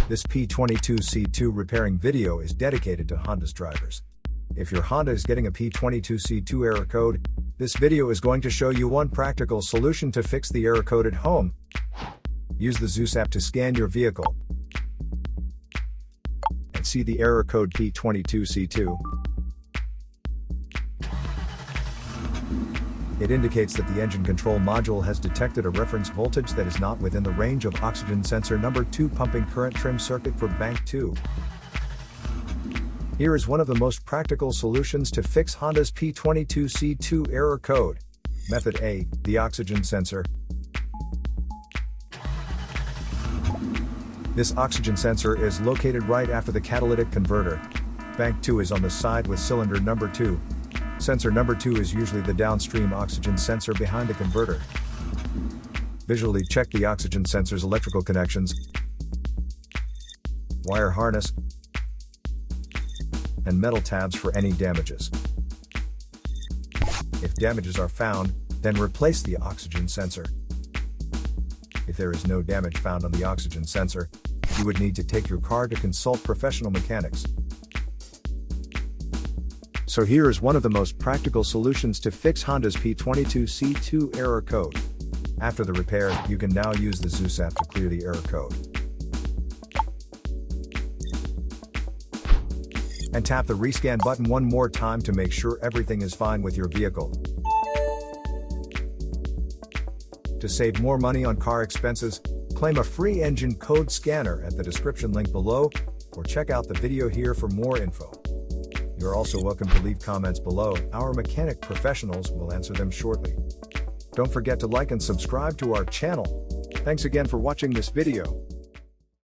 This P22C2 repairing video is dedicated to Honda's drivers. If your Honda is getting a P22C2 error code, this video is going to show you one practical solution to fix the error code at home. Use the Zeus app to scan your vehicle and see the error code P22C2. It indicates that the engine control module has detected a reference voltage that is not within the range of oxygen sensor number 2 pumping current trim circuit for bank 2. Here is one of the most practical solutions to fix Honda's P22C2 error code. Method A, the oxygen sensor. This oxygen sensor is located right after the catalytic converter. Bank 2 is on the side with cylinder number 2. Sensor number 2 is usually the downstream oxygen sensor behind the converter. Visually check the oxygen sensor's electrical connections, wire harness, and metal tabs for any damages. If damages are found, then replace the oxygen sensor. If there is no damage found on the oxygen sensor, you would need to take your car to consult professional mechanics. So here is one of the most practical solutions to fix Honda's P22C2 error code. After the repair, you can now use the Zeus app to clear the error code. And tap the rescan button one more time to make sure everything is fine with your vehicle. To save more money on car expenses, claim a free engine code scanner at the description link below, or check out the video here for more info. You're also welcome to leave comments below. Our mechanic professionals will answer them shortly. Don't forget to like and subscribe to our channel. Thanks again for watching this video.